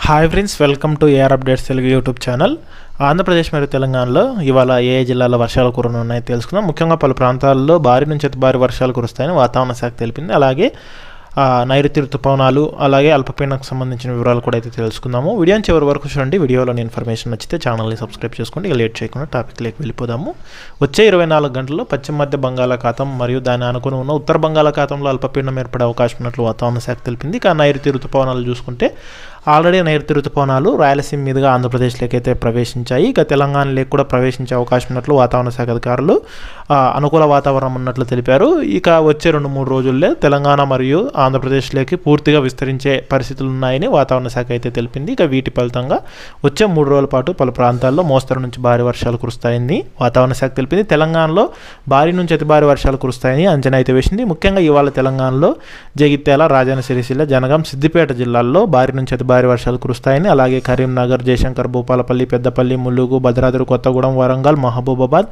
Hi friends, welcome to AR updates Telugu YouTube channel. Andhra Pradesh మరియు తెలంగాణలో ఇవాళ ఏ జిల్లాలో వర్షాలు కురనున్నాయో తెలుసుకుందాం. ముఖ్యంగా పలు ప్రాంతాల్లో భారీ నుంచి అతి భారీ వర్షాలు కురుస్తాయని వాతావరణ శాఖ తెలిపింది. అలాగే నైరుతి ఋతుపవనాలు అలాగే అల్పపీడనకు సంబంధించిన వివరాలు కూడా అయితే తెలుసుకుందాము. వీడియోని చివరి వరకు చూడండి. వీడియోలోని ఇన్ఫర్మేషన్ నచ్చితే ఛానల్ని సబ్స్క్రైబ్ చేసుకోండి. ఇక లేట్ చేయకుండా టాపిక్లోకి వెళ్ళిపోదాము. వచ్చే 24 గంటల్లో పశ్చిమ మధ్య బంగాళాఖాతం మరియు దాని అనుకుని ఉన్న ఉత్తర బంగాళాఖాతంలో అల్పపీడనం ఏర్పడే అవకాశం ఉన్నట్లు వాతావరణ శాఖ తెలిపింది. ఇక నైరుతి ఋతుపవనాలు చూసుకుంటే ఆల్రెడీ నైరుతి ఋతుపవనాలు రాయలసీమ మీదుగా ఆంధ్రప్రదేశ్లోకి అయితే ప్రవేశించాయి. ఇక తెలంగాణలోకి కూడా ప్రవేశించే అవకాశం ఉన్నట్లు వాతావరణ శాఖ అధికారులు అనుకూల వాతావరణం ఉన్నట్లు తెలిపారు. ఇక వచ్చే 2-3 రోజుల్లో తెలంగాణ మరియు ఆంధ్రప్రదేశ్లోకి పూర్తిగా విస్తరించే పరిస్థితులు ఉన్నాయని వాతావరణ శాఖ అయితే తెలిపింది. ఇక వీటి ఫలితంగా వచ్చే 3 రోజుల పాటు పలు ప్రాంతాల్లో మోస్తరు నుంచి భారీ వర్షాలు కురుస్తాయని వాతావరణ శాఖ తెలిపింది. తెలంగాణలో భారీ నుంచి అతి భారీ వర్షాలు కురుస్తాయని అంచనా అయితే వేసింది. ముఖ్యంగా ఇవాళ తెలంగాణలో జగిత్యాల, రాజన్న సిరిసిల్ల, జనగాం, సిద్దిపేట జిల్లాల్లో భారీ నుంచి అతి భారీ వర్షాలు కురుస్తాయని, అలాగే కరీంనగర్, జయశంకర్, భూపాలపల్లి, పెద్దపల్లి, ములుగు, భద్రాద్రి కొత్తగూడెం, వరంగల్, మహబూబాబాద్,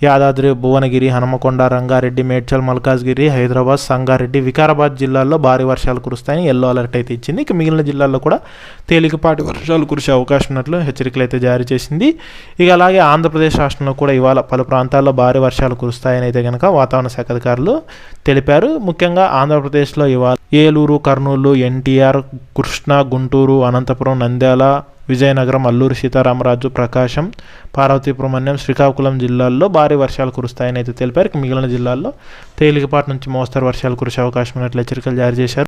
యాదాద్రి, భువనగిరి, హనుమకొండ, రంగారెడ్డి, మేడ్చల్, మల్కాజ్గిరి, హైదరాబాద్, సంగారెడ్డి, వికారాబాద్ జిల్లాల్లో భారీ వర్షాలు కురుస్తాయని ఎల్లో అలర్ట్ అయితే ఇచ్చింది. ఇక మిగిలిన జిల్లాల్లో కూడా తేలికపాటి వర్షాలు కురిసే అవకాశం ఉన్నట్లు హెచ్చరికలు అయితే జారీ చేసింది. ఇక అలాగే ఆంధ్రప్రదేశ్ రాష్ట్రంలో కూడా ఇవాళ పలు ప్రాంతాల్లో భారీ వర్షాలు కురుస్తాయని అయితే కనుక వాతావరణ శాఖ అధికారులు తెలిపారు. ముఖ్యంగా ఆంధ్రప్రదేశ్లో ఇవాళ ఏలూరు, కర్నూలు, ఎన్టీఆర్, కృష్ణా, గుంటూరు, అనంతపురం, నంద్యాల, విజయనగరం, అల్లూరు సీతారామరాజు, ప్రకాశం, పార్వతీపురం, శ్రీకాకుళం జిల్లాల్లో భారీ వర్షాలు కురుస్తాయని అయితే తెలిపారు. మిగిలిన జిల్లాల్లో తేలికపాటి నుంచి మోస్తరు వర్షాలు కురిసే అవకాశం ఉన్నట్లు హెచ్చరికలు జారీ చేశారు.